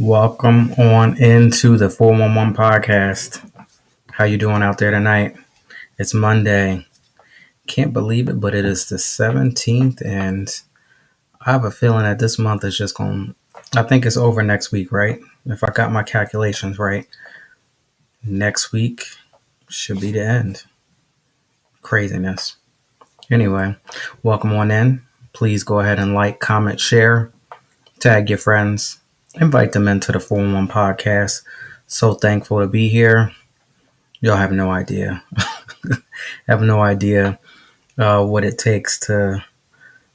Welcome on into the 411 podcast. How you doing out there tonight? It's Monday. Can't believe it, but it is the 17th, and I have a feeling that this month is just going, I think it's over next week, right? If I got my calculations right, next week should be the end. Craziness. Anyway, welcome on in. Please go ahead and like, comment, share, tag your friends, invite them into the 411 podcast. So thankful to be here. Y'all have no idea. Have no idea what it takes to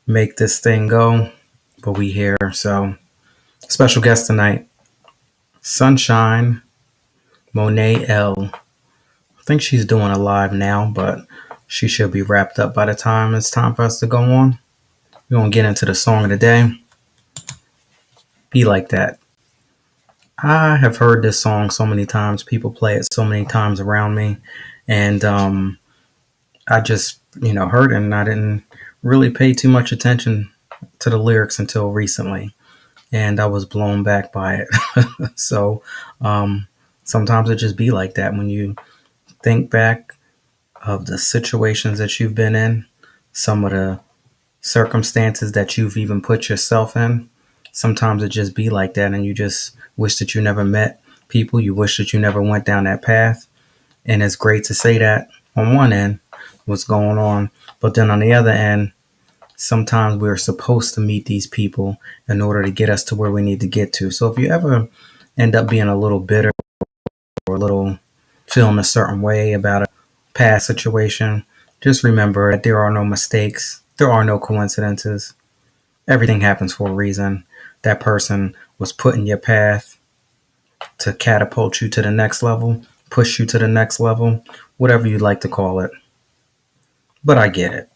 make this thing go, but we here. So special guest tonight, Sunshine Monet L. I think she's doing a live now, but she should be wrapped up by the time it's time for us to go on. We're gonna get into the song of the day. Be Like That. I have heard this song so many times. People play it so many times around me, and I just heard it, and I didn't really pay too much attention to the lyrics until recently, and I was blown back by it. So sometimes it just be like that when you think back of the situations that you've been in, some of the circumstances that you've even put yourself in. Sometimes it just be like that, and you just wish that you never met people. You wish that you never went down that path. And it's great to say that on one end, what's going on. But then on the other end, sometimes we're supposed to meet these people in order to get us to where we need to get to. So if you ever end up being a little bitter or a little feeling a certain way about a past situation, just remember that there are no mistakes. There are no coincidences. Everything happens for a reason. That person was put in your path to catapult you to the next level, push you to the next level, whatever you'd like to call it. But I get it.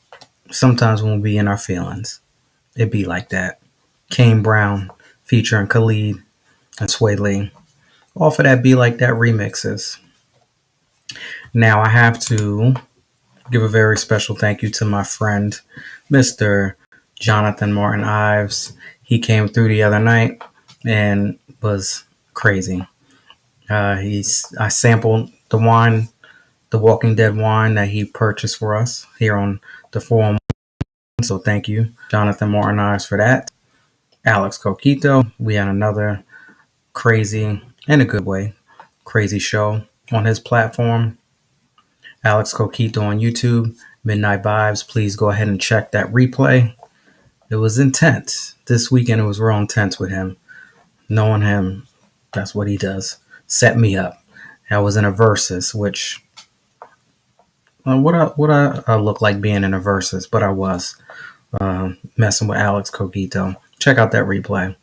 Sometimes when we be in our feelings, it be like that. Kane Brown featuring Khalid and Sway Lee. All for that Be Like That remixes. Now I have to give a very special thank you to my friend, Mr. Jonathan Martin Ives. He came through the other night and was crazy. I sampled the wine, the Walking Dead wine that he purchased for us here on the forum. So thank you, Jonathan Martin Ives, for that. Alex Coquito, we had another crazy, in a good way, crazy show on his platform. Alex Coquito on YouTube, Midnight Vibes. Please go ahead and check that replay. It was intense. This weekend it was real intense with him. Knowing him, that's what he does. Set me up. I was in a versus, which what I look like being in a versus, but I was messing with Alex Coquito. Check out that replay.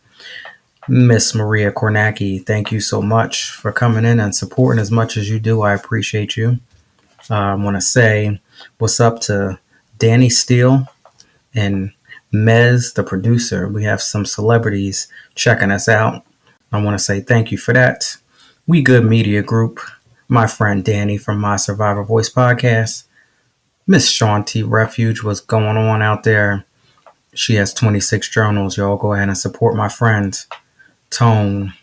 Miss Maria Kornacki, thank you so much for coming in and supporting as much as you do. I appreciate you. I want to say what's up to Danny Steele and Mez, the producer. We have some celebrities checking us out. I want to say thank you for that. We Good Media Group, my friend Danny from My Survivor Voice podcast. Miss Shawn T. Refuge, what's going on out there? She has 26 journals. Y'all go ahead and support my friend. Tone,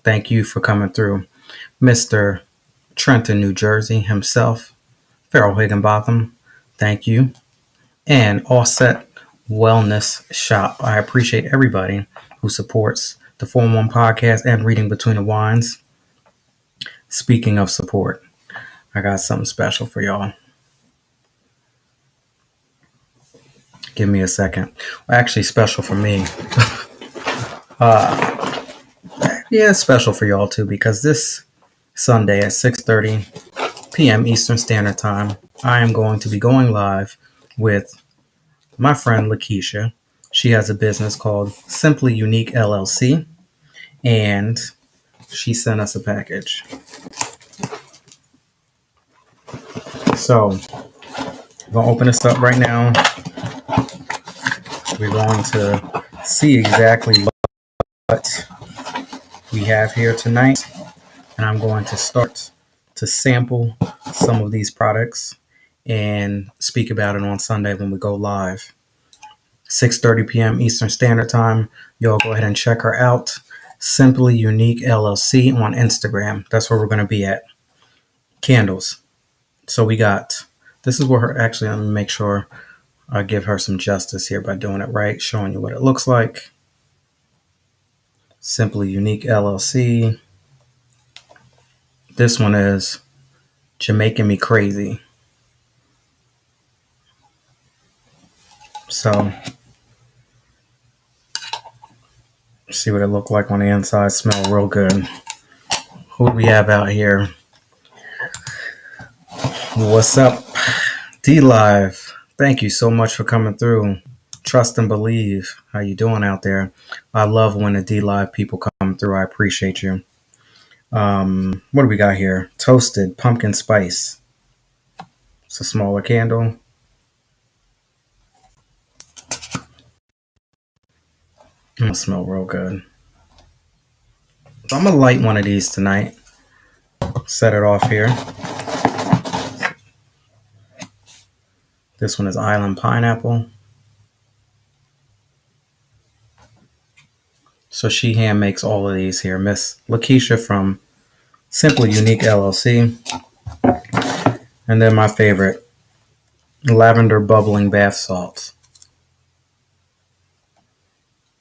thank you for coming through. Mr. Trenton, New Jersey himself. Farrell Higginbotham, thank you. And Offset Wellness Shop. I appreciate everybody who supports the 411 podcast and Reading Between the Wines. Speaking of support, I got something special for y'all. Give me a second. Well, actually, special for me. Yeah, it's special for y'all too, because this Sunday at 6:30 p.m. Eastern Standard Time, I am going to be going live with my friend Lakeisha. She has a business called Simply Unique LLC, and she sent us a package. So, I'm going to open this up right now. We're going to see exactly what we have here tonight, and I'm going to start to sample some of these products and speak about it on Sunday when we go live. 6:30 p.m. Eastern Standard Time. Y'all go ahead and check her out Simply Unique LLC on Instagram. That's where we're going to be at. Candles. So we got, this is where her, actually, let me make sure I give her some justice here by doing it right, showing you what it looks like. Simply Unique LLC. This one is Jamaican Me Crazy. So, see what it looked like on the inside. Smell real good. Who do we have out here? What's up, D Live? Thank you so much for coming through. Trust and believe. How you doing out there? I love when the D Live people come through. I appreciate you. What do we got here? Toasted pumpkin spice. It's a smaller candle. It smell real good. So I'm gonna light one of these tonight. Set it off here. This one is Island Pineapple. So she hand makes all of these here. Miss Lakeisha from Simply Unique LLC. And then my favorite, lavender bubbling bath salts.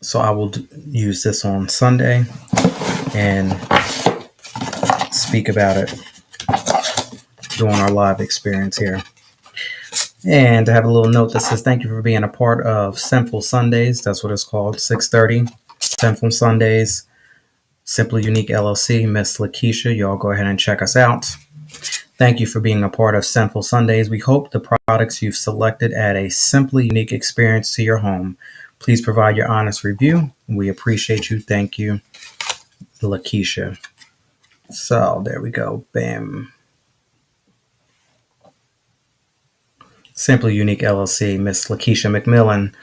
So I will use this on Sunday and speak about it during our live experience here. And to have a little note that says, thank you for being a part of Sinful Sundays. That's what it's called, 6:30. Sinful Sundays, Simply Unique LLC, Miss Lakeisha. Y'all go ahead and check us out. Thank you for being a part of Sinful Sundays. We hope the products you've selected add a simply unique experience to your home. Please provide your honest review. We appreciate you. Thank you, Lakeisha. So there we go. Bam. Simply Unique LLC, Miss Lakeisha McMillan,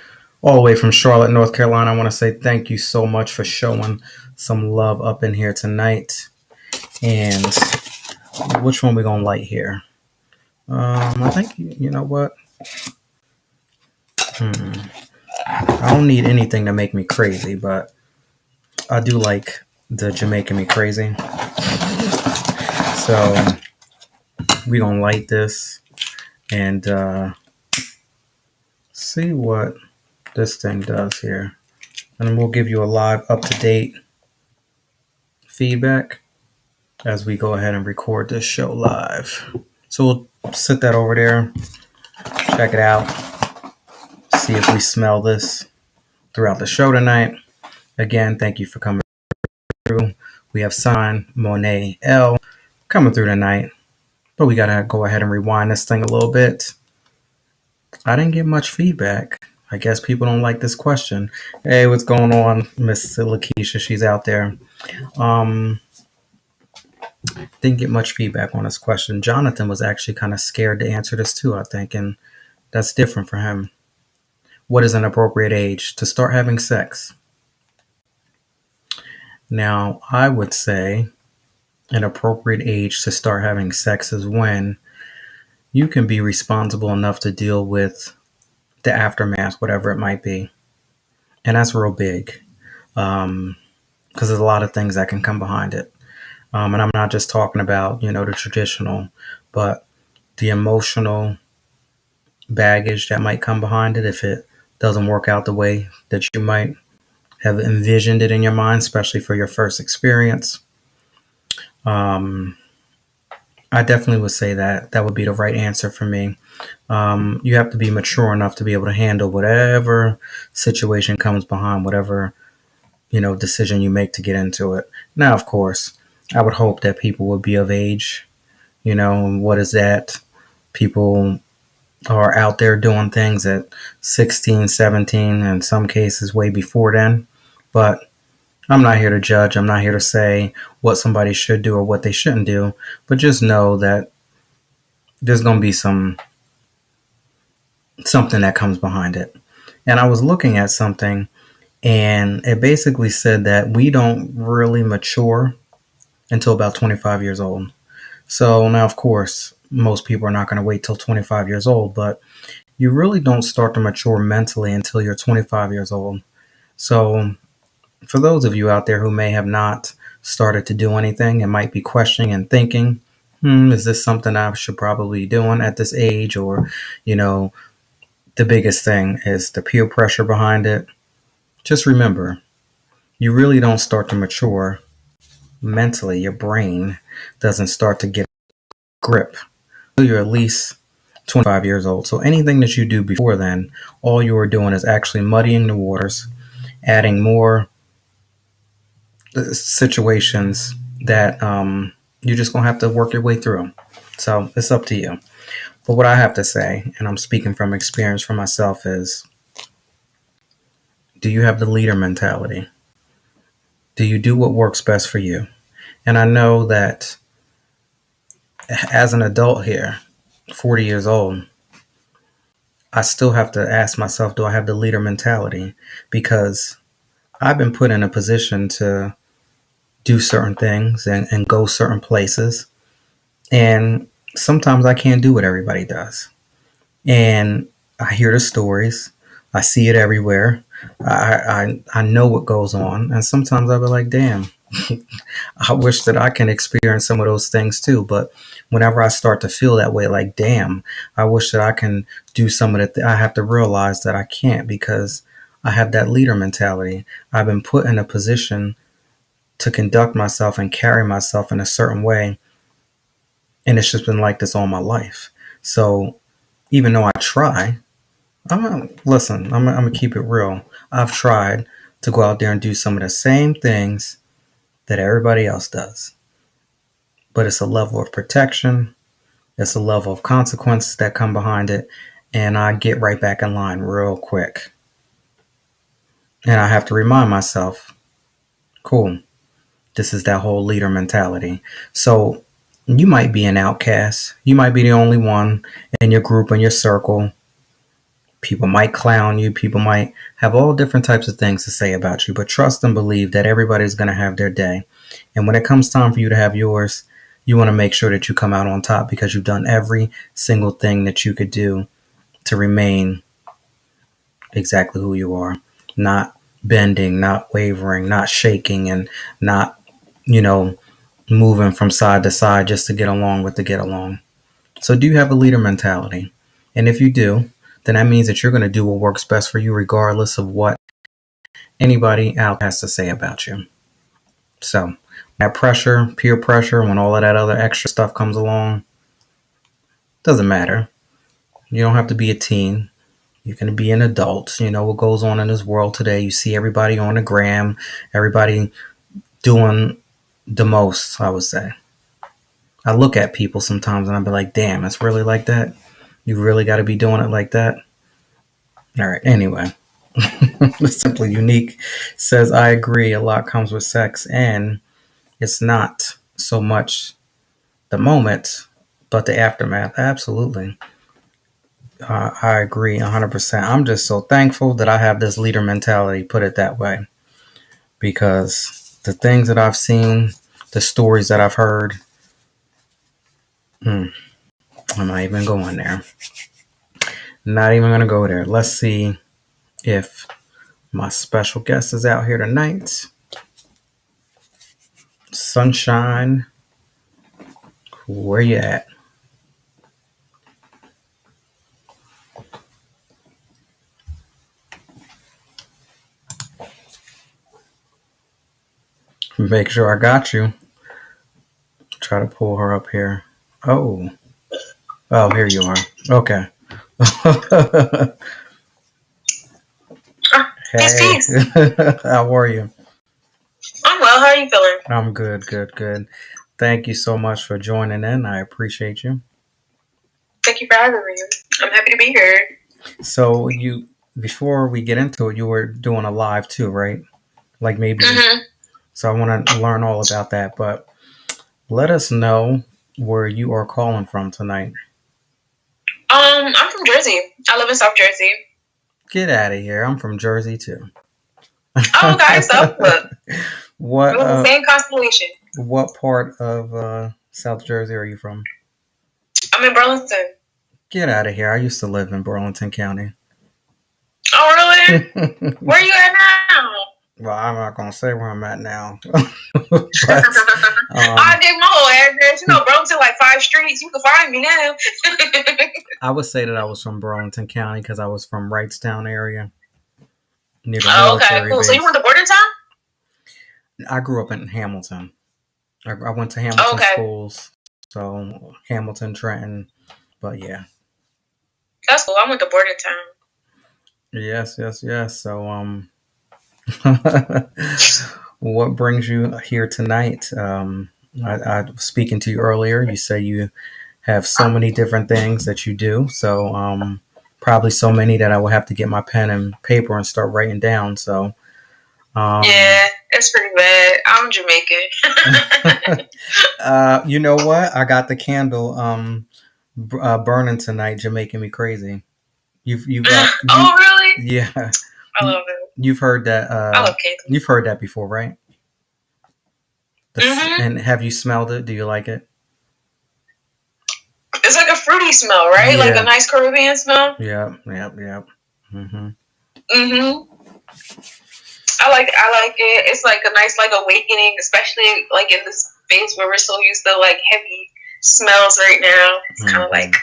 all the way from Charlotte, North Carolina. I want to say thank you so much for showing some love up in here tonight. And which one we gonna light here? I think, you know what? I don't need anything to make me crazy, but I do like the Jamaican Me Crazy. So we gonna light this and see what this thing does here. And we'll give you a live up-to-date feedback as we go ahead and record this show live. So we'll sit that over there, check it out, see if we smell this throughout the show tonight. Again, thank you for coming through. We have Sign Monet L coming through tonight, but we gotta go ahead and rewind this thing a little bit. I didn't get much feedback. I guess people don't like this question. Hey, what's going on, Miss Lakeisha? She's out there. Didn't get much feedback on this question. Jonathan was actually kind of scared to answer this too, I think, and that's different for him. What is an appropriate age to start having sex? Now, I would say an appropriate age to start having sex is when you can be responsible enough to deal with the aftermath, whatever it might be. And that's real big because there's a lot of things that can come behind it. And I'm not just talking about, the traditional, but the emotional baggage that might come behind it if it doesn't work out the way that you might have envisioned it in your mind, especially for your first experience. I definitely would say that would be the right answer for me. You have to be mature enough to be able to handle whatever situation comes behind whatever, decision you make to get into it. Now, of course, I would hope that people would be of age. What is that? People are out there doing things at 16, 17, in some cases way before then. But I'm not here to judge. I'm not here to say what somebody should do or what they shouldn't do. But just know that there's going to be something that comes behind it. And I was looking at something, and it basically said that we don't really mature until about 25 years old. So now, of course, most people are not going to wait till 25 years old, but you really don't start to mature mentally until you're 25 years old. So for those of you out there who may have not started to do anything and might be questioning and thinking, is this something I should probably be doing at this age? Or, you know, the biggest thing is the peer pressure behind it. Just remember, you really don't start to mature mentally. Your brain doesn't start to get a grip until you're at least 25 years old. So anything that you do before then, all you are doing is actually muddying the waters, adding more situations that you're just going to have to work your way through. So it's up to you. But what I have to say, and I'm speaking from experience for myself, is do you have the leader mentality? Do you do what works best for you? And I know that as an adult here, 40 years old, I still have to ask myself, do I have the leader mentality? Because I've been put in a position to do certain things and go certain places. And sometimes I can't do what everybody does. And I hear the stories. I see it everywhere. I know what goes on. And sometimes I'll be like, damn, I wish that I can experience some of those things too. But whenever I start to feel that way, like, damn, I wish that I can do some of the I have to realize that I can't because I have that leader mentality. I've been put in a position to conduct myself and carry myself in a certain way. And it's just been like this all my life. So even though I try, I'm gonna keep it real. I've tried to go out there and do some of the same things that everybody else does. But it's a level of protection, it's a level of consequences that come behind it, and I get right back in line real quick. And I have to remind myself, cool, this is that whole leader mentality. So you might be an outcast. You might be the only one in your group, in your circle. People might clown you. People might have all different types of things to say about you. But trust and believe that everybody's going to have their day. And when it comes time for you to have yours, you want to make sure that you come out on top because you've done every single thing that you could do to remain exactly who you are. Not bending, not wavering, not shaking, and not, you know, moving from side to side just to get along with to get along. So do you have a leader mentality? And if you do, then that means that you're going to do what works best for you regardless of what anybody out has to say about you. So that pressure, peer pressure, when all of that other extra stuff comes along, doesn't matter. You don't have to be a teen. You can be an adult. You know what goes on in this world today. You see everybody on the gram, everybody doing the most, I would say. I look at people sometimes and I'll be like, damn, it's really like that? You really got to be doing it like that? All right, anyway. Simply Unique says, I agree. A lot comes with sex, and it's not so much the moment, but the aftermath. Absolutely. I agree 100%. I'm just so thankful that I have this leader mentality, put it that way, because the things that I've seen, the stories that I've heard, I'm not even going there. Not even going to go there. Let's see if my special guest is out here tonight. Sunshine, where you at? Make sure I got you. Try to pull her up here. Oh, here you are. Okay. Hey, how are you? I'm well. How are you feeling? I'm good, good, good. Thank you so much for joining in. I appreciate you. Thank you for having me. I'm happy to be here. So before we get into it, you were doing a live too, right? Like maybe. Mm-hmm. So I want to learn all about that, but let us know where you are calling from tonight. I'm from Jersey. I live in South Jersey. Get out of here. I'm from Jersey too. Oh, okay. So look, what? we're the same constellation. What part of South Jersey are you from? I'm in Burlington. Get out of here. I used to live in Burlington County. Oh, really? Where are you at now? Well, I'm not gonna say where I'm at now, but I gave my whole address. You know, Burlington like 5 streets. You can find me now. I would say that I was from Burlington County because I was from Wrightstown area near the Oh, okay, military cool. So you went base. to Bordentown? I grew up in Hamilton. I went to Hamilton Okay, schools, so Hamilton, Trenton. But yeah, that's cool. I went to Bordentown. yes, yes, yes. So what brings you here tonight? I was speaking to you earlier. You say you have so many different things that you do. So probably so many that I will have to get my pen and paper and start writing down. So um, Yeah, it's pretty bad. I'm Jamaican. you know what? I got the candle burning tonight. You're making me crazy. You Oh, really? yeah. I You, love it. you've heard that I love cake. you've heard that before, right? Mhm. And have you smelled it? Do you like it? It's like a fruity smell, right? Like a Yeah. nice Caribbean smell. Yep. Yep. Yep. Hmm. Mhm. I like it. It's like a nice like awakening, especially like in this space where we're so used to like heavy smells right now. It's kind of like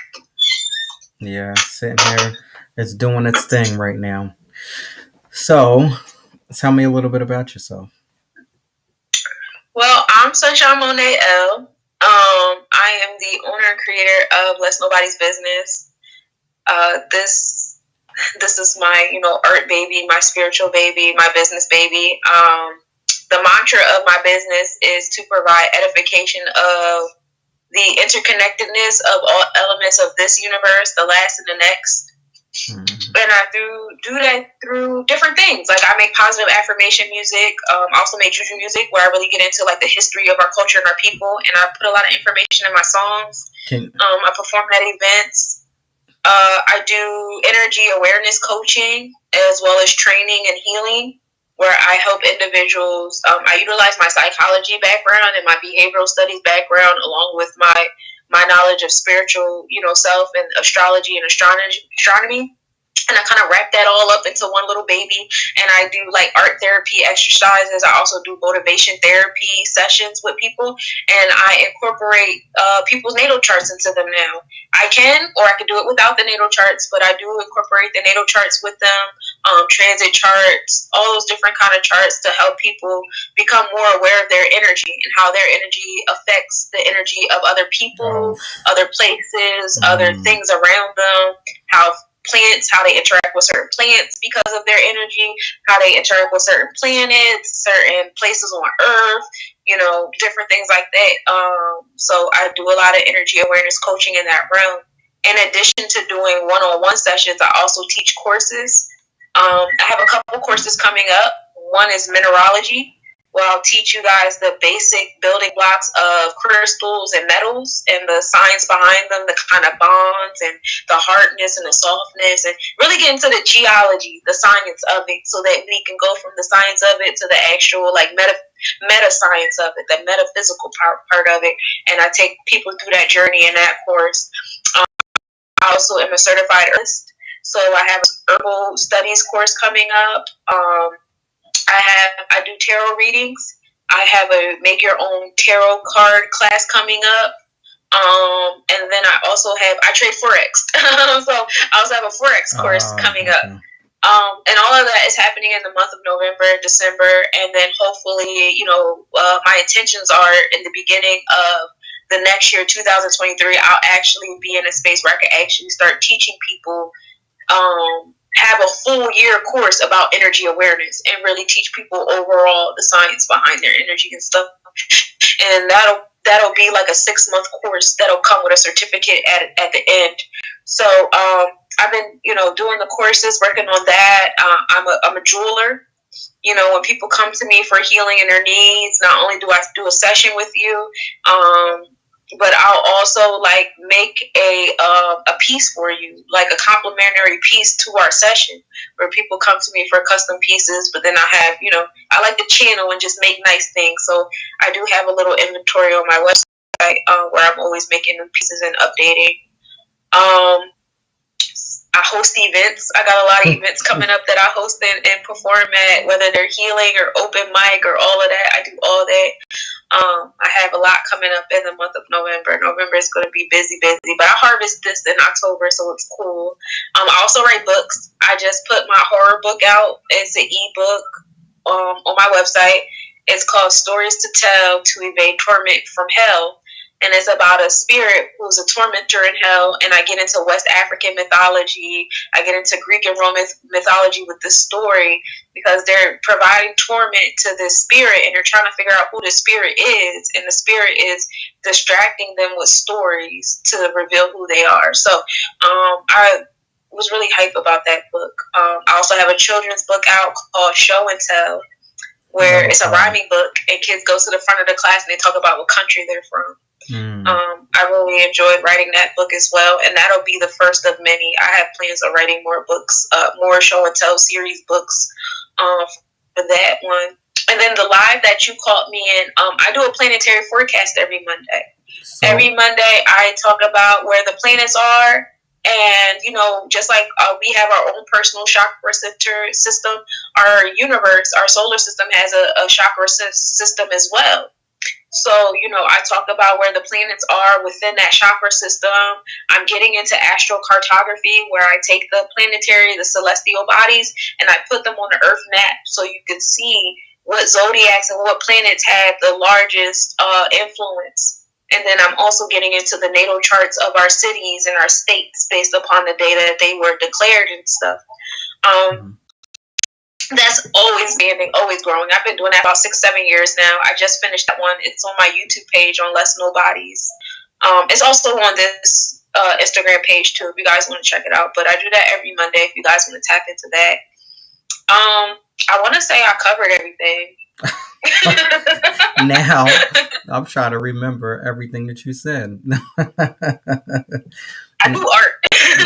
Hmm. Yeah. Sitting here, it's doing its thing right now. So, tell me a little bit about yourself. well, I'm Sunshine Monet L. I am the owner and creator of Less Nobody's Business. This is my art baby, my spiritual baby, my business baby. The mantra of my business is to provide edification of the interconnectedness of all elements of this universe, the last and the next. Mm-hmm. And I do that through different things. Like I make positive affirmation music. I also make juju music where I really get into like the history of our culture and our people. And I put a lot of information in my songs. Can I perform at events. I do energy awareness coaching as well as training and healing, where I help individuals. I utilize my psychology background and my behavioral studies background, along with my knowledge of spiritual, self and astrology and astronomy, and I kind of wrap that all up into one little baby. And I do like art therapy exercises. I also do motivation therapy sessions with people, and I incorporate people's natal charts into them now. I can, or I can do it without the natal charts, but I do incorporate the natal charts with them, transit charts, all those different kind of charts to help people become more aware of their energy and how their energy affects the energy of other oh, people, other places, other mm, things around them, how plants, how they interact with certain plants because of their energy, how they interact with certain planets, certain places on Earth, different things like that. So I do a lot of energy awareness coaching in that realm. In addition to doing one-on-one sessions, I also teach courses. I have a couple courses coming up. One is mineralogy, where I'll teach you guys the basic building blocks of crystals and metals and the science behind them, the kind of bonds and the hardness and the softness, and really get into the geology, the science of it, so that we can go from the science of it to the actual like meta science of it, the metaphysical part of it. And I take people through that journey in that course. I also am a certified herbalist, so I have a herbal studies course coming up. I do tarot readings. I have a make your own tarot card class coming up. And then I trade forex, so I also have a forex course coming up. okay. And all of that is happening in the month of November and December, and then hopefully, my intentions are in the beginning of the next year, 2023, I'll actually be in a space where I can actually start teaching people, have a full year course about energy awareness and really teach people overall the science behind their energy and stuff. And that'll be like a 6-month course that'll come with a certificate at the end. So I've been doing the courses, working on that. I'm a jeweler. When people come to me for healing in their needs, not only do I do a session with you, but I'll also like make a piece for you, like a complimentary piece to our session, where people come to me for custom pieces. But then I have, I like to channel and just make nice things. So I do have a little inventory on my website, where I'm always making new pieces and updating. Um, I host events. I got a lot of events coming up that I host and perform at, whether they're healing or open mic or all of that. I do all that. I have a lot coming up in the month of November. November is going to be busy, but I harvest this in October, so it's cool. I also write books. I just put my horror book out. It's an ebook on my website. It's called Stories to Tell to Evade Torment from Hell. And it's about a spirit who's a tormentor in hell. And I get into West African mythology. I get into Greek and Roman mythology with this story because they're providing torment to this spirit and they're trying to figure out who the spirit is. And the spirit is distracting them with stories to reveal who they are. So I was really hype about that book. I also have a children's book out called Show and Tell, where it's a rhyming book and kids go to the front of the class and they talk about what country they're from. I really enjoyed writing that book as well, and that'll be the first of many. I have plans of writing more books, more show and tell series books for that one. And then the live that you caught me in, I do a planetary forecast every Monday. So, every Monday I talk about where the planets are, and just like we have our own personal chakra system, our universe, our solar system has a chakra system as well. So, I talk about where the planets are within that chakra system. I'm getting into astrocartography, where I take the planetary, the celestial bodies, and I put them on the Earth map so you can see what zodiacs and what planets have the largest influence. And then I'm also getting into the natal charts of our cities and our states based upon the day that they were declared and stuff. That's always expanding, always growing. I've been doing that about 6-7 years now. I just finished that one. It's on my YouTube page on Less Nobodies. It's also on this Instagram page too if you guys want to check it out. But I do that every Monday if you guys want to tap into that. I want to say I covered everything. Now I'm trying to remember everything that you said. I do art.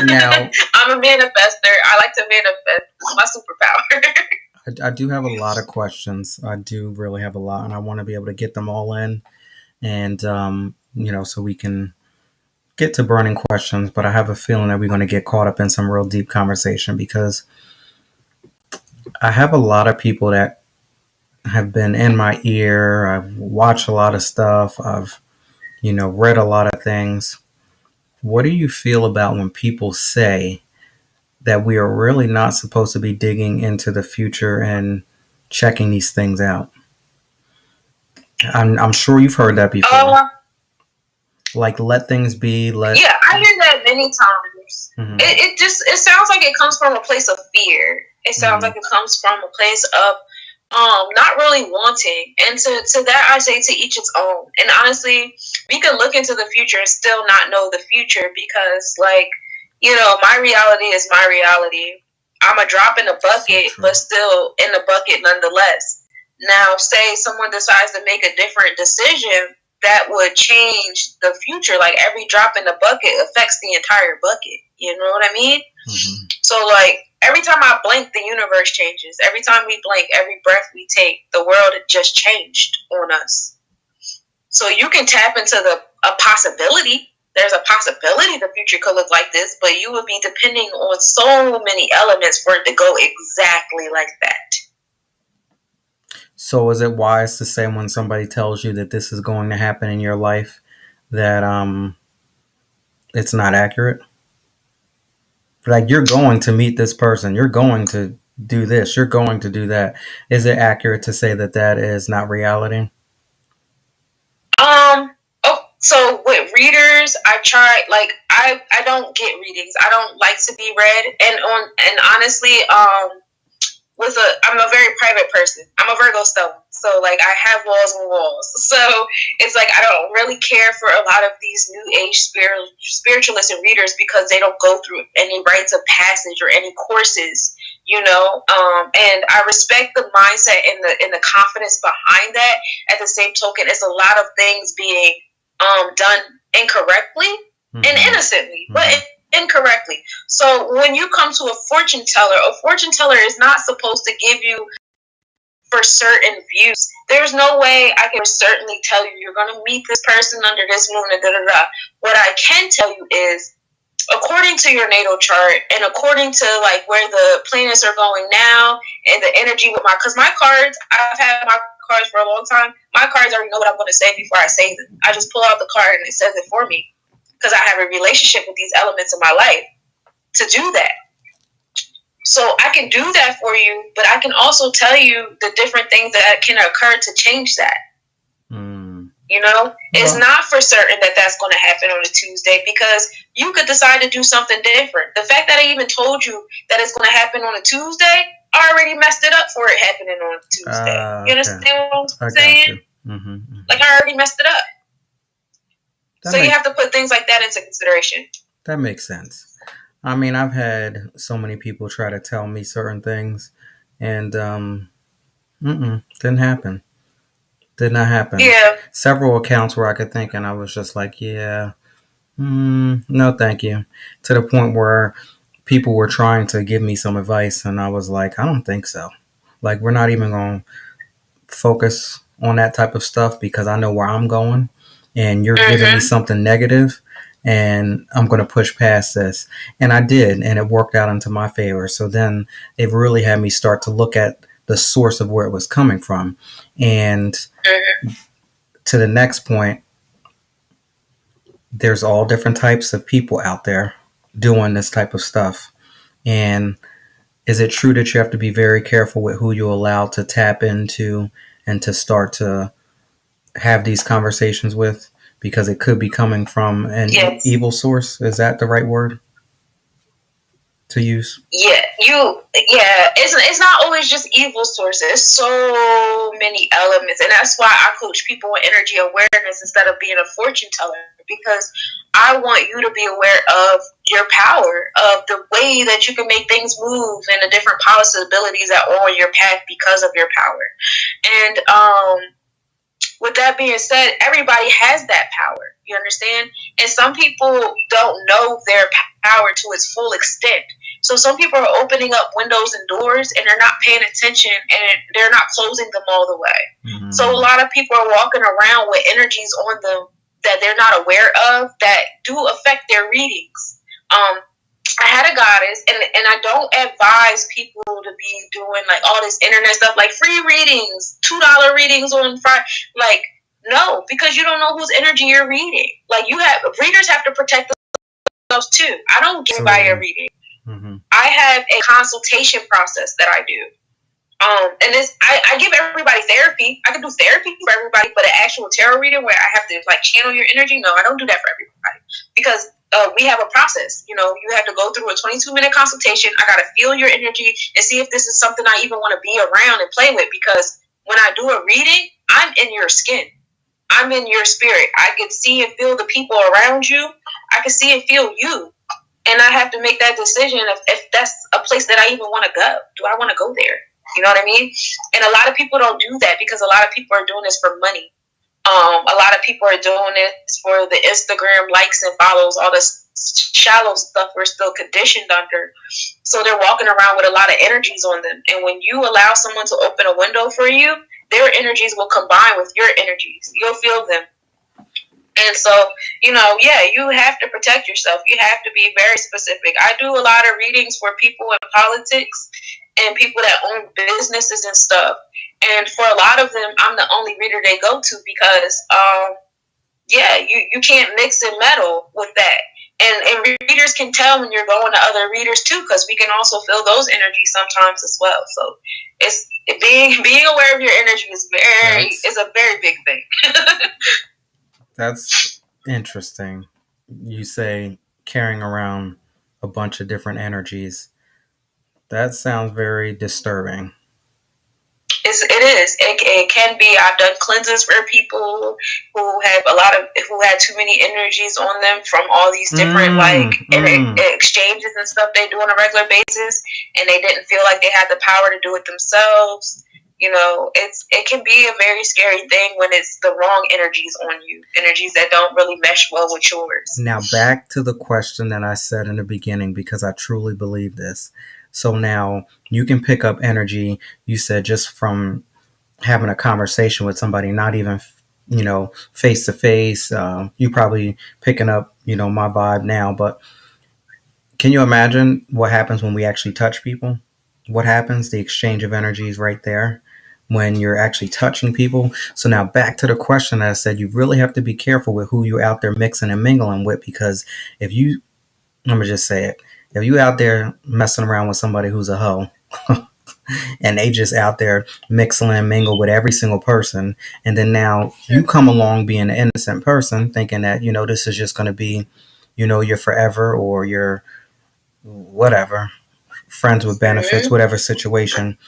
Now I'm a manifester. I like to manifest. It's my superpower. I do have a lot of questions. I do really have a lot, and I want to be able to get them all in, and so we can get to burning questions. But I have a feeling that we're going to get caught up in some real deep conversation because I have a lot of people that have been in my ear. I've watched a lot of stuff. I've read a lot of things. What do you feel about when people say that we are really not supposed to be digging into the future and checking these things out? I'm sure you've heard that before. Like, let things be. Yeah, I hear that many times. Mm-hmm. It sounds like it comes from a place of fear. It sounds like it comes from a place of not really wanting. And to that I say to each its own. And honestly, we can look into the future and still not know the future because my reality is my reality. I'm a drop in the bucket, but still in the bucket nonetheless. Now, say someone decides to make a different decision that would change the future. Like every drop in the bucket affects the entire bucket. You know what I mean? Mm-hmm. So every time I blink, the universe changes. Every time we blink, every breath we take, the world just changed on us. So you can tap into a possibility. There's a possibility the future could look like this, but you would be depending on so many elements for it to go exactly like that. So is it wise to say when somebody tells you that this is going to happen in your life that it's not accurate? Like, you're going to meet this person, you're going to do this, you're going to do that. Is it accurate to say that that is not reality? So with readers, I try, I don't get readings. I don't like to be read. And honestly, I'm a very private person. I'm a Virgo stone. So I have walls and walls. So it's I don't really care for a lot of these new age spiritualists and readers because they don't go through any rites of passage or any courses, and I respect the mindset and the confidence behind that. At the same token, it's a lot of things being done incorrectly and innocently, but incorrectly. So when you come to a fortune teller is not supposed to give you for certain views. There's no way I can certainly tell you you're going to meet this person under this moon and da-da-da. What I can tell you is according to your natal chart and according to like where the planets are going now and the energy with because my cards, I've had my cards for a long time. My cards already know what I'm going to say before I say them. I just pull out the card and it says it for me because I have a relationship with these elements in my life to do that. So I can do that for you, but I can also tell you the different things that can occur to change that. You know, it's not for certain that that's going to happen on a Tuesday because you could decide to do something different. The fact that I even told you that it's going to happen on a Tuesday, I already messed it up for it happening on a Tuesday. You understand what I'm saying? Like I already messed it up. So you have to put things like that into consideration. That makes sense. I mean, I've had so many people try to tell me certain things, and didn't happen. Did not happen. Yeah. Several accounts where I could think, and I was just like, yeah, no, thank you. To the point where people were trying to give me some advice, and I was like, I don't think so. Like, we're not even going to focus on that type of stuff because I know where I'm going, and you're giving me something negative, and I'm going to push past this. And I did, and it worked out into my favor. So then it really had me start to look at the source of where it was coming from. And to the next point, there's all different types of people out there doing this type of stuff. And is it true that you have to be very careful with who you allow to tap into and to start to have these conversations with? Because it could be coming from an evil source. Is that the right word to use? Yeah, it's not always just evil sources. So many elements, and that's why I coach people with energy awareness instead of being a fortune teller, because I want you to be aware of your power, of the way that you can make things move, and the different possibilities that are on your path because of your power. And with that being said, everybody has that power. You understand? And some people don't know their power to its full extent. So some people are opening up windows and doors and they're not paying attention and they're not closing them all the way. So a lot of people are walking around with energies on them that they're not aware of that do affect their readings. I had a goddess, and I don't advise people to be doing like all this internet stuff, like free readings, $2 readings on Friday. Like, no, because you don't know whose energy you're reading. Like, readers have to protect themselves too. I don't give everybody a reading. I have a consultation process that I do. And I give everybody therapy. I can do therapy for everybody, but an actual tarot reading where I have to like channel your energy, no, I don't do that for everybody because we have a process. You know, you have to go through a 22-minute consultation. I got to feel your energy and see if this is something I even want to be around and play with, because when I do a reading, I'm in your skin. I'm in your spirit. I can see and feel the people around you. I can see and feel you. And I have to make that decision if that's a place that I even want to go. Do I want to go there? You know what I mean? And a lot of people don't do that because a lot of people are doing this for money. A lot of people are doing this for the Instagram likes and follows, all this shallow stuff we're still conditioned under. So they're walking around with a lot of energies on them. And when you allow someone to open a window for you, their energies will combine with your energies. You'll feel them. And so, you know, you have to protect yourself. You have to be very specific. I do a lot of readings for people in politics and people that own businesses and stuff. And for a lot of them, I'm the only reader they go to because, you can't mix and meddle with that. And readers can tell when you're going to other readers too, because we can also feel those energies sometimes as well. So it's being aware of your energy is a very big thing. That's interesting. You say carrying around a bunch of different energies. That sounds very disturbing. It is. It can be. I've done cleanses for people who had too many energies on them from all these different exchanges and stuff they do on a regular basis, and they didn't feel like they had the power to do it themselves. You know, it can be a very scary thing when it's the wrong energies on you, energies that don't really mesh well with yours. Now back to the question that I said in the beginning, because I truly believe this. So now you can pick up energy, you said, just from having a conversation with somebody, not even, face to face. You probably picking up, my vibe now, but Can you imagine what happens when we actually touch people? What happens? The exchange of energies right there when you're actually touching people. So now back to the question that I said, you really have to be careful with who you're out there mixing and mingling with, because if you, let me just say it, if you out there messing around with somebody who's a hoe, and they just out there mixing and mingle with every single person, and then now you come along being an innocent person thinking that, this is just going to be, your forever, or your whatever, friends with benefits, Mm-hmm. whatever situation,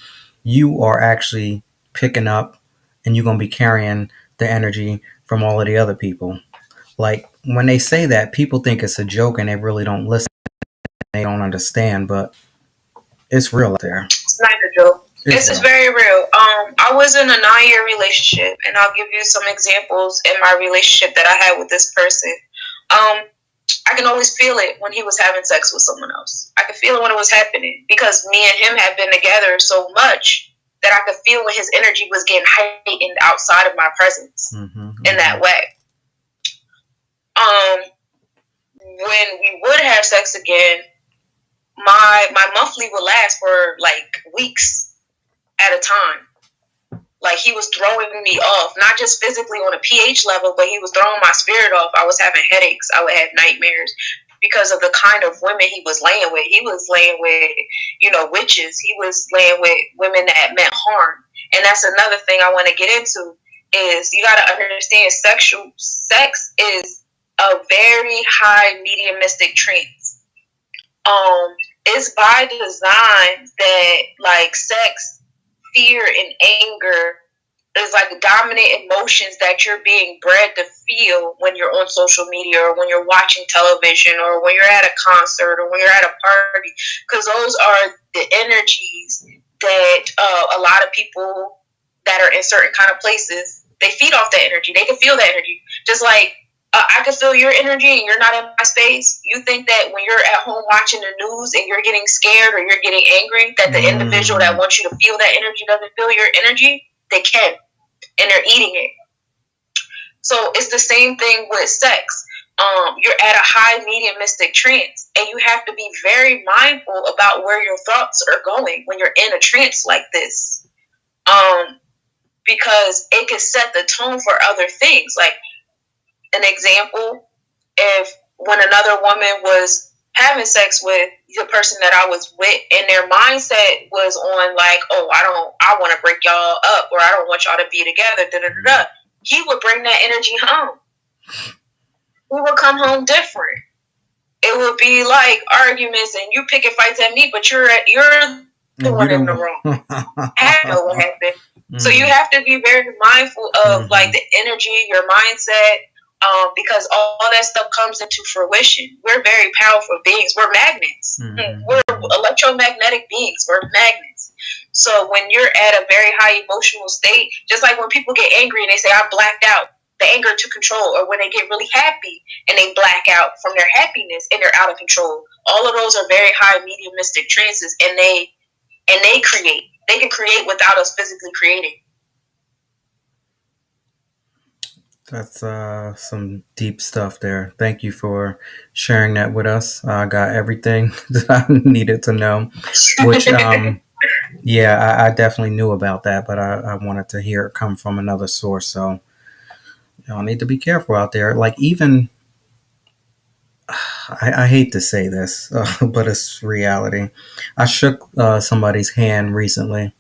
you are actually picking up and you're going to be carrying the energy from all of the other people. Like when they say that, people think it's a joke and they really don't listen. They don't understand, but it's real out there. It's not a joke. It's It's real. very real. I was in a 9-year relationship, and I'll give you some examples in my relationship that I had with this person. I can always feel it when he was having sex with someone else. I could feel it when it was happening because me and him had been together so much that I could feel when his energy was getting heightened outside of my presence in that way. When we would have sex again, my monthly would last for like weeks at a time. Like he was throwing me off, not just physically on a pH level, but he was throwing my spirit off. I was having headaches. I would have nightmares because of the kind of women he was laying with. He was laying with, witches. He was laying with women that meant harm. And that's another thing I want to get into is you got to understand sex is a very high mediumistic trance. It's by design that like sex, fear, and anger is like dominant emotions that you're being bred to feel when you're on social media or when you're watching television or when you're at a concert or when you're at a party, because those are the energies that a lot of people that are in certain kind of places, they feed off that energy. They can feel that energy, just like I can feel your energy and you're not in my space. You think that when you're at home watching the news and you're getting scared or you're getting angry, that the individual that wants you to feel that energy doesn't feel your energy? They can, and they're eating it. So it's the same thing with sex. You're at a high mediumistic trance, and you have to be very mindful about where your thoughts are going when you're in a trance like this, because it can set the tone for other things. Like an example, if when another woman was having sex with the person that I was with, and their mindset was on like, oh, I want to break y'all up, or I don't want y'all to be together, da da da da. He would bring that energy home. We would come home different. It would be like arguments, and you picking fights at me, but you're the one in the wrong. I know what happened. So you have to be very mindful of like the energy, your mindset, because all that stuff comes into fruition. We're very powerful beings. We're magnets. We're electromagnetic beings. We're magnets. So when you're at a very high emotional state, just like when people get angry and they say, I blacked out, the anger took control, or when they get really happy and they black out from their happiness and they're out of control. All of those are very high mediumistic trances, and they create. They can create without us physically creating. That's some deep stuff there. Thank you for sharing that with us. I got everything that I needed to know, which, yeah, I definitely knew about that, but I wanted to hear it come from another source. So y'all need to be careful out there. Like, even, I hate to say this, but it's reality. I shook somebody's hand recently,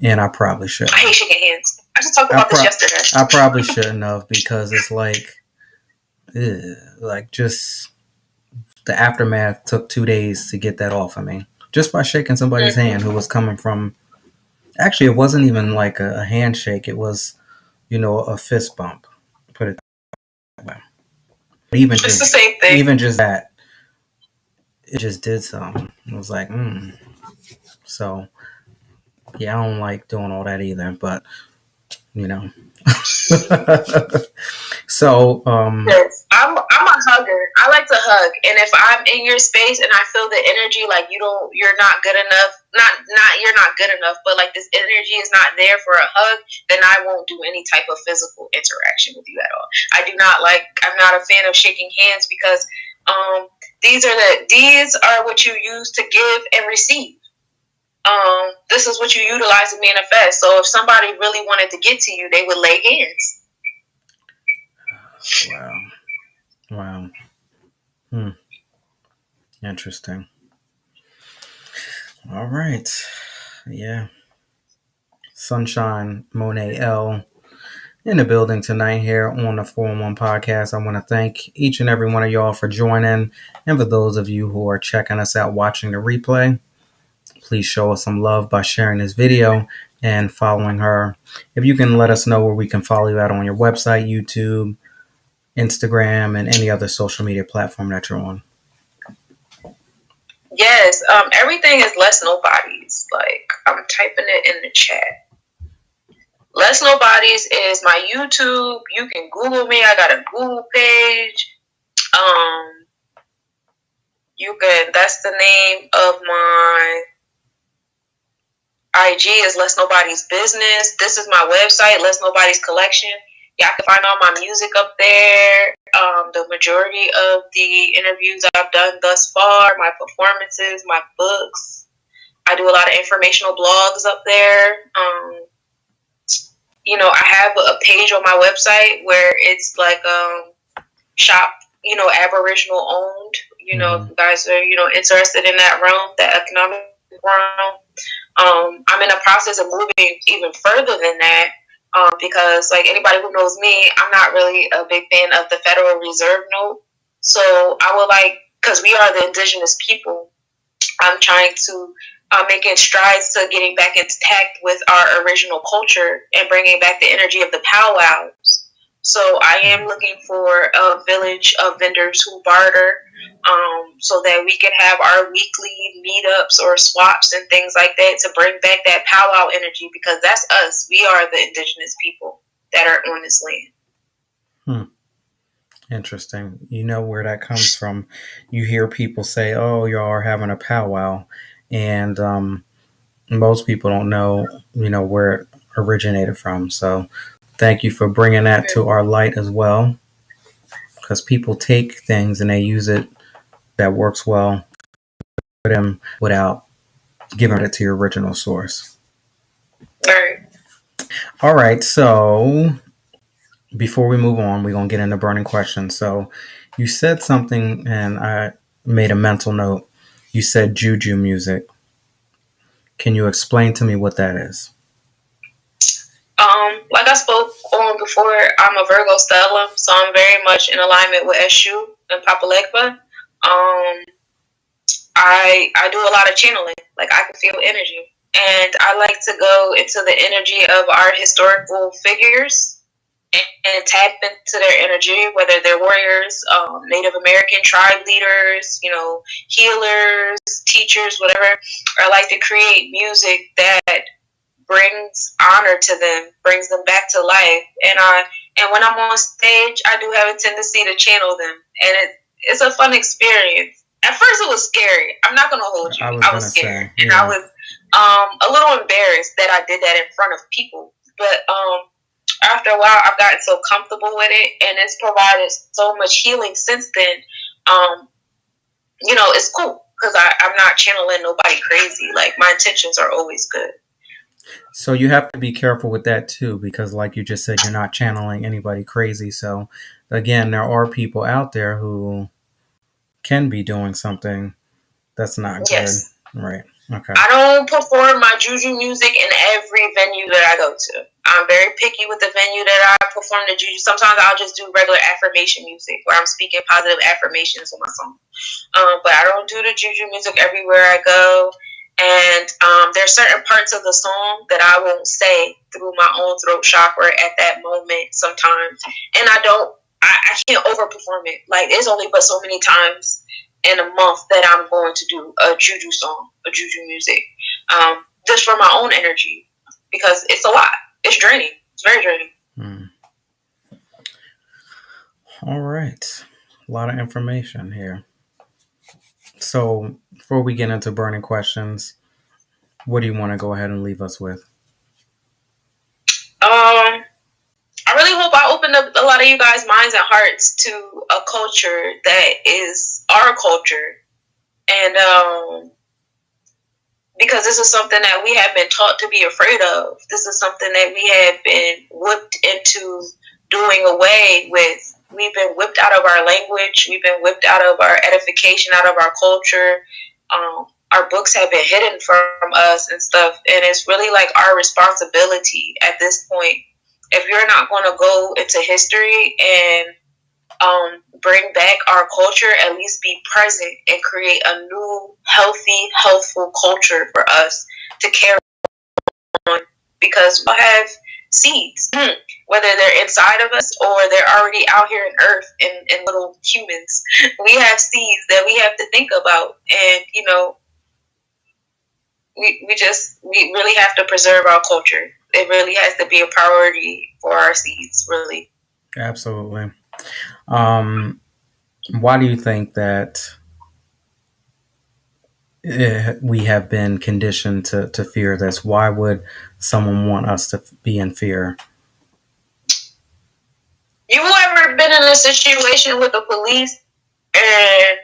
and I probably shouldn't. I hate shaking hands. I just talked about this yesterday. I probably shouldn't have, because it's like just the aftermath took 2 days to get that off of me, just by shaking somebody's hand who was coming from. Actually, it wasn't even like a handshake. It was, a fist bump. Put it that way. But it's the same thing. Even just that, it just did something. It was like, So, yeah, I don't like doing all that either. But you know. So, yes, I'm a hugger. I like to hug, and if I'm in your space and I feel the energy, like you're not good enough. Not you're not good enough, but like this energy is not there for a hug, then I won't do any type of physical interaction with you at all. I'm not a fan of shaking hands because these are what you use to give and receive. This is what you utilize to manifest. So if somebody really wanted to get to you, they would lay hands. Wow. Wow. Hmm. Interesting. All right. Yeah. Sunshine Monet L in the building tonight here on the 411 podcast. I want to thank each and every one of y'all for joining. And for those of you who are checking us out watching the replay, please show us some love by sharing this video and following her. If you can let us know where we can follow you out on your website, YouTube, Instagram, and any other social media platform that you're on. Yes, everything is Less Nobodies. Like, I'm typing it in the chat. Less Nobodies is my YouTube. You can Google me. I got a Google page. You can. That's the name of my IG is Less Nobody's Business. This is my website, Less Nobody's Collection. Y'all can find all my music up there. The majority of the interviews I've done thus far, my performances, my books. I do a lot of informational blogs up there. I have a page on my website where it's like shop, Aboriginal owned. If you guys are, interested in that realm, that economic realm. I'm in the process of moving even further than that because, like, anybody who knows me, I'm not really a big fan of the Federal Reserve note. So I would because we are the indigenous people, I'm trying to making strides to getting back intact with our original culture and bringing back the energy of the powwows. So I am looking for a village of vendors who barter so that we can have our weekly meetups or swaps and things like that to bring back that powwow energy, because that's us. We are the indigenous people that are on this land. Interesting. You know where that comes from. You hear people say, oh, y'all are having a powwow. And most people don't know, where it originated from. So thank you for bringing that to our light as well. Because people take things and they use it that works well for them without giving it to your original source. All right. So before we move on, we're going to get into burning questions. So you said something and I made a mental note. You said juju music. Can you explain to me what that is? Like I spoke on before, I'm a Virgo stellar, so I'm very much in alignment with Eshu and Papa Legba. I do a lot of channeling. Like, I can feel energy. And I like to go into the energy of our historical figures and tap into their energy, whether they're warriors, Native American tribe leaders, healers, teachers, whatever. I like to create music that brings honor to them, brings them back to life. And when I'm on stage, I do have a tendency to channel them, and it's a fun experience. At first, it was scary. I'm not gonna hold you. I was scared, and I was a little embarrassed that I did that in front of people. But after a while, I've gotten so comfortable with it, and it's provided so much healing since then. It's cool because I'm not channeling nobody crazy. Like, my intentions are always good. So you have to be careful with that too, because like you just said, you're not channeling anybody crazy. So again, there are people out there who can be doing something that's not good. Yes. Right. Okay. I don't perform my juju music in every venue that I go to. I'm very picky with the venue that I perform the juju. Sometimes I'll just do regular affirmation music where I'm speaking positive affirmations on my song. But I don't do the juju music everywhere I go. And there's certain parts of the song that I won't say through my own throat chakra at that moment sometimes. And I can't overperform it. Like, there's only but so many times in a month that I'm going to do a juju song, a juju music, just for my own energy, because it's a lot. It's draining. It's very draining. All right. A lot of information here. So before we get into burning questions, what do you want to go ahead and leave us with? I really hope I opened up a lot of you guys' minds and hearts to a culture that is our culture. And because this is something that we have been taught to be afraid of. This is something that we have been whipped into doing away with. We've been whipped out of our language. We've been whipped out of our edification, out of our culture. Our books have been hidden from us and stuff. And it's really like our responsibility at this point. If you're not going to go into history and bring back our culture, at least be present and create a new, healthy, healthful culture for us to carry on. Because we have seeds, whether they're inside of us or they're already out here in earth in little humans. We have seeds that we have to think about. And, you know, we really have to preserve our culture. It really has to be a priority for our seeds, really. Absolutely. Why do you think that we have been conditioned to fear this? Why would someone want us to be in fear? You ever been in a situation with the police? And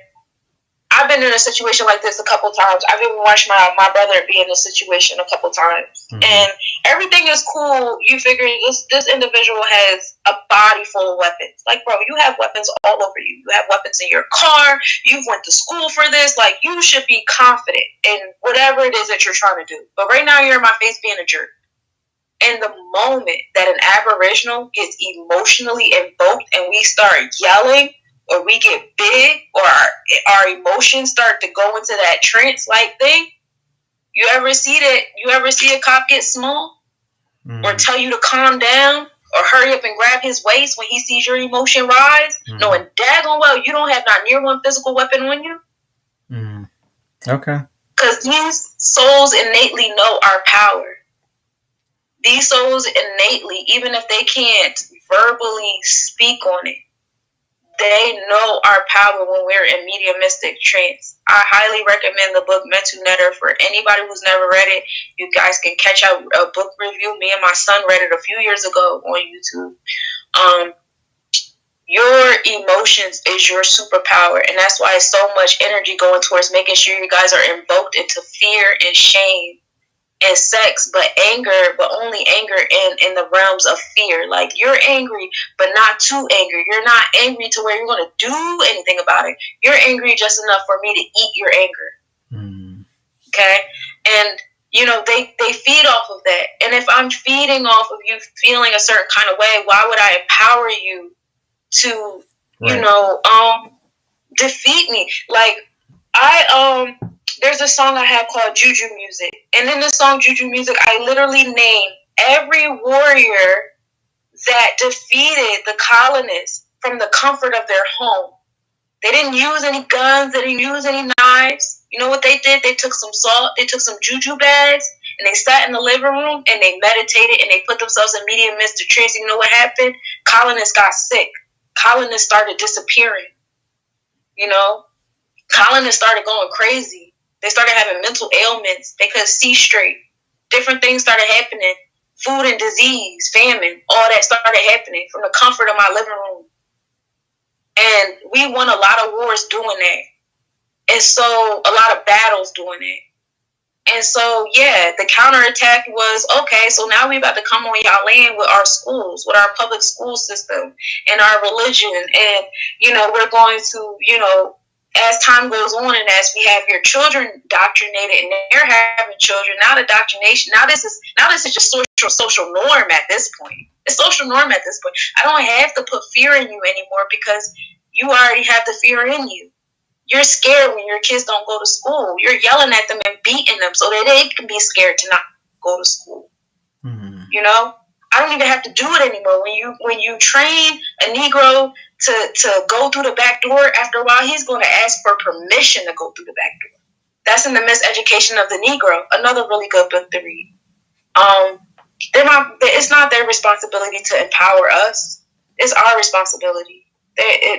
I've been in a situation like this a couple times. I've even watched my brother be in a situation a couple times. Mm-hmm. And everything is cool. You figure this individual has a body full of weapons. Like, bro, you have weapons all over you. You have weapons in your car. You went to school for this. Like, you should be confident in whatever it is that you're trying to do. But right now, you're in my face being a jerk. And the moment that an Aboriginal gets emotionally invoked and we start yelling, or we get big, or our emotions start to go into that trance-like thing, you ever see that? You ever see a cop get small? Or tell you to calm down? Or hurry up and grab his waist when he sees your emotion rise? Knowing daggone well you don't have not near one physical weapon on you? Okay. Because these souls innately know our power. These souls innately, even if they can't verbally speak on it, they know our power when we're in mediumistic trance. I highly recommend the book Mental Netter for anybody who's never read it. You guys can catch out a book review. Me and my son read it a few years ago on YouTube. Your emotions is your superpower, and that's why it's so much energy going towards making sure you guys are invoked into fear and shame and sex, but only anger in the realms of fear. Like, you're angry, but not too angry. You're not angry to where you're going to do anything about it. You're angry just enough for me to eat your anger. Okay? And, you know, they feed off of that. And if I'm feeding off of you feeling a certain kind of way, why would I empower you to, you know, defeat me? Like, there's a song I have called Juju Music. And in the song Juju Music, I literally name every warrior that defeated the colonists from the comfort of their home. They didn't use any guns. They didn't use any knives. You know what they did? They took some salt. They took some juju bags. And they sat in the living room and they meditated and they put themselves in mediumistic trance. You know what happened? Colonists got sick. Colonists started disappearing. You know? Colonists started going crazy. They started having mental ailments. They couldn't see straight. Different things started happening. Food and disease, famine, all that started happening from the comfort of my living room. And we won a lot of wars doing that. And so a lot of battles doing that. And so, yeah, the counterattack was, okay, so now we about to come on y'all land with our schools, with our public school system and our religion. And, you know, we're going to, you know, as time goes on and as we have your children indoctrinated and they're having children, now the indoctrination, now this is just social norm at this point. It's social norm at this point. I don't have to put fear in you anymore because you already have the fear in you. You're scared when your kids don't go to school. You're yelling at them and beating them so that they can be scared to not go to school. You know? I don't even have to do it anymore. When you train a Negro to go through the back door, after a while he's going to ask for permission to go through the back door. That's in the Miseducation of the Negro. Another really good book to read. It's not their responsibility to empower us. It's our responsibility.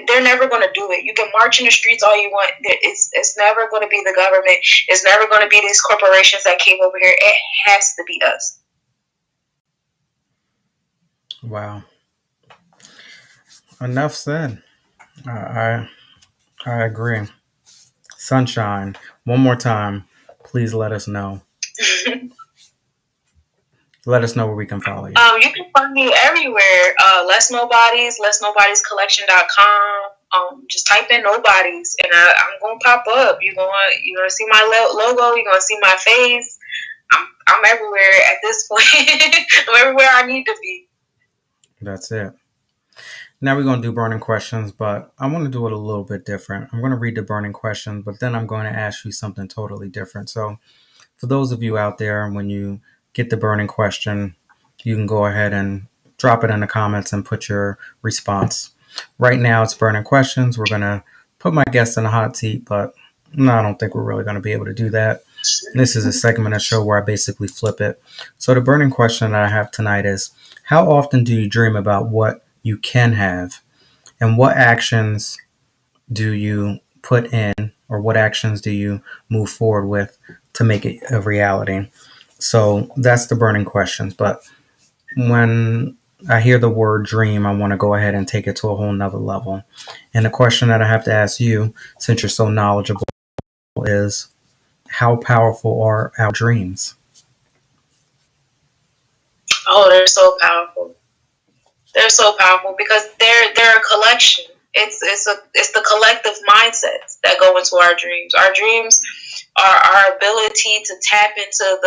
They're never going to do it. You can march in the streets all you want. It's never going to be the government. It's never going to be these corporations that came over here. It has to be us. Wow. Enough said. I I agree. Sunshine. One more time. Please let us know. Let us know where we can follow you. You can find me everywhere. Less Nobodies collection.com. Just type in Nobodies and I'm gonna pop up. You're gonna see my logo. You're gonna see my face. I'm everywhere at this point. I'm everywhere I need to be. That's it. Now we're going to do burning questions, but I want to do it a little bit different. I'm going to read the burning question, but then I'm going to ask you something totally different. So, for those of you out there, when you get the burning question, you can go ahead and drop it in the comments and put your response. Right now, it's burning questions. We're going to put my guest in a hot seat, but no, I don't think we're really going to be able to do that. This is a segment of the show where I basically flip it. So, the burning question that I have tonight is, how often do you dream about what you can have? And what actions do you put in, or what actions do you move forward with to make it a reality? So that's the burning questions. But when I hear the word dream, I want to go ahead and take it to a whole nother level. And the question that I have to ask you, since you're so knowledgeable, is how powerful are our dreams? Oh, they're so powerful. They're so powerful because they're a collection. It's the collective mindsets that go into our dreams. Our dreams are our ability to tap into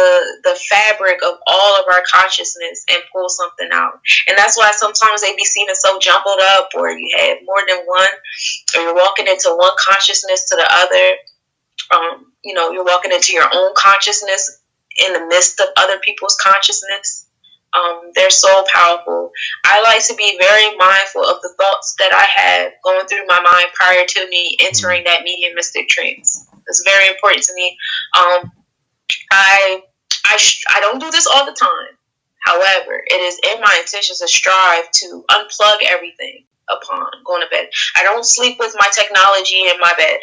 the fabric of all of our consciousness and pull something out. And that's why sometimes they be seeming so jumbled up, or you have more than one, or you're walking into one consciousness to the other. You're walking into your own consciousness in the midst of other people's consciousness. They're so powerful. I like to be very mindful of the thoughts that I have going through my mind prior to me entering that mediumistic trance. It's very important to me. I don't do this all the time. However, it is in my intentions to strive to unplug everything upon going to bed. I don't sleep with my technology in my bed.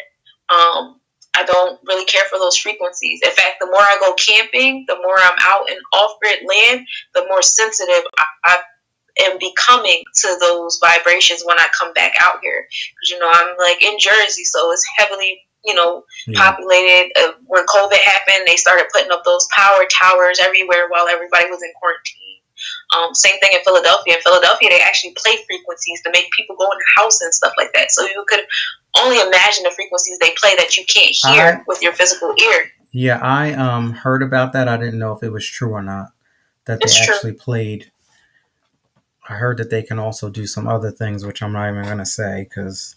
I don't really care for those frequencies. In fact, the more I go camping, the more I'm out in off-grid land, the more sensitive I am becoming to those vibrations when I come back out here. Because, I'm like in Jersey, so it's heavily, populated. When COVID happened, they started putting up those power towers everywhere while everybody was in quarantine. Same thing in Philadelphia. In Philadelphia, they actually play frequencies to make people go in the house and stuff like that. So you could only imagine the frequencies they play that you can't hear with your physical ear. Yeah, I heard about that. I didn't know if it was true or not. That they actually played. I heard that they can also do some other things, which I'm not even going to say because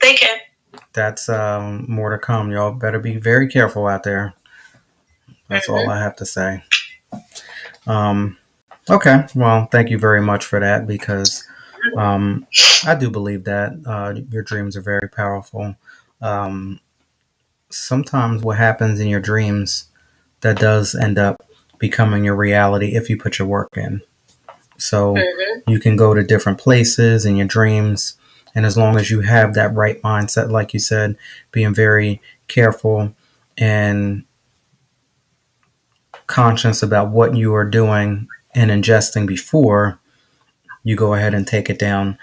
they can. That's more to come. Y'all better be very careful out there. That's all I have to say. Okay, well, thank you very much for that because I do believe that your dreams are very powerful. Sometimes what happens in your dreams that does end up becoming your reality if you put your work in. So you can go to different places in your dreams. And as long as you have that right mindset, like you said, being very careful and conscious about what you are doing and ingesting before you go ahead and take it down,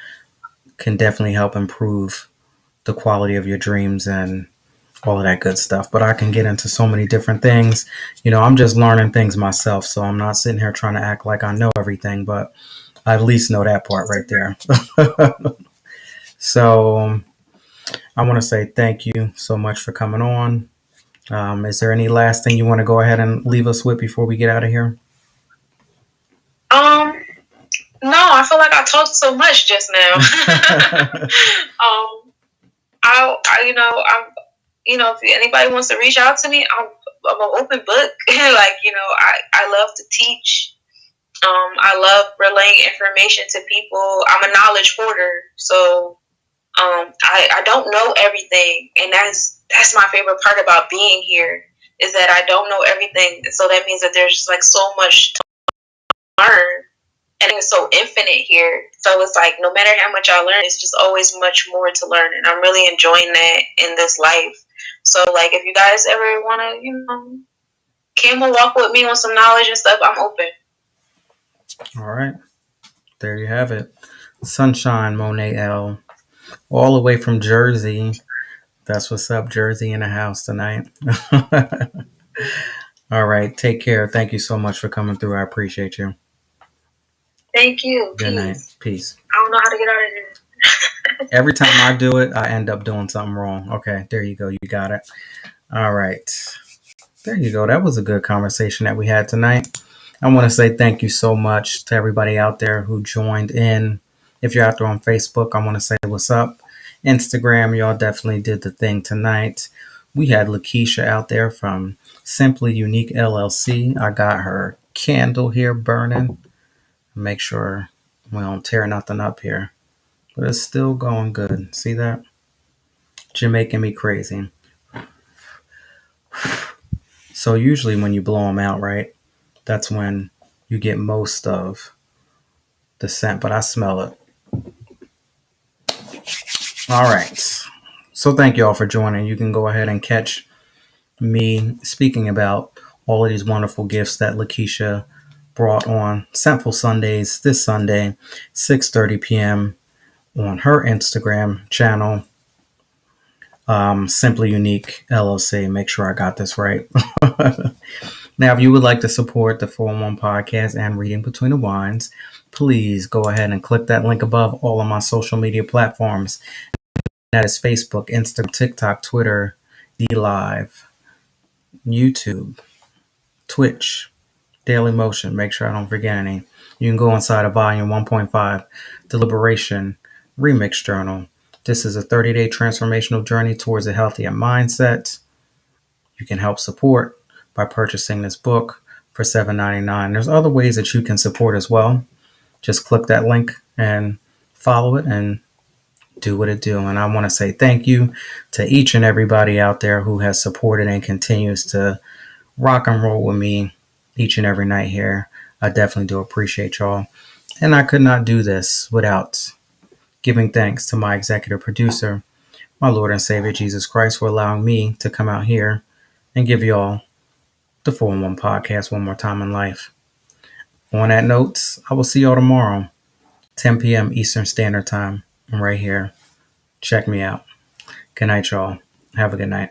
can definitely help improve the quality of your dreams and all of that good stuff. But I can get into so many different things. I'm just learning things myself, so I'm not sitting here trying to act like I know everything, but I at least know that part right there. So I want to say thank you so much for coming on. Is there any last thing you want to go ahead and leave us with before we get out of here? No, I feel like I talked so much just now. If anybody wants to reach out to me, I'm an open book. I love to teach. I love relaying information to people. I'm a knowledge hoarder, so I don't know everything, and that's my favorite part about being here is that I don't know everything. So that means that there's just like so much to learn, and it's so infinite here. So it's like no matter how much I learn, it's just always much more to learn, and I'm really enjoying that in this life. So like if you guys ever want to, camel walk with me on some knowledge and stuff, I'm open. All right. There you have it. Sunshine Monet L, all the way from Jersey. That's what's up, Jersey in the house tonight. All right, take care. Thank you so much for coming through. I appreciate you. Thank you. Good night. Peace. Peace. I don't know how to get out of here. Every time I do it, I end up doing something wrong. Okay, there you go. You got it. All right. There you go. That was a good conversation that we had tonight. I want to say thank you so much to everybody out there who joined in. If you're out there on Facebook, I want to say what's up. Instagram, y'all definitely did the thing tonight. We had Lakeisha out there from Simply Unique LLC. I got her candle here burning. Make sure we don't tear nothing up here. But it's still going good. See that? You're making me crazy. So usually when you blow them out, right? That's when you get most of the scent, but I smell it. All right. So thank you all for joining. You can go ahead and catch me speaking about all of these wonderful gifts that Lakeisha brought on Scentful Sundays this Sunday, 6:30 p.m. on her Instagram channel, Simply Unique LLC. Make sure I got this right. Now, if you would like to support the 411 podcast and Reading Between the Wines, please go ahead and click that link above all of my social media platforms. That is Facebook, Instagram, TikTok, Twitter, DLive, YouTube, Twitch, Daily Motion. Make sure I don't forget any. You can go inside of Volume 1.5, Deliberation Remix Journal. This is a 30-day transformational journey towards a healthier mindset. You can help support by purchasing this book for $7.99. There's other ways that you can support as well. Just click that link and follow it and do what it do. And I want to say thank you to each and everybody out there who has supported and continues to rock and roll with me each and every night here. I definitely do appreciate y'all. And I could not do this without giving thanks to my executive producer, my Lord and Savior Jesus Christ, for allowing me to come out here and give y'all the 411 podcast one more time in life. On that note, I will see y'all tomorrow, 10 p.m. Eastern Standard Time. I'm right here. Check me out. Good night, y'all. Have a good night.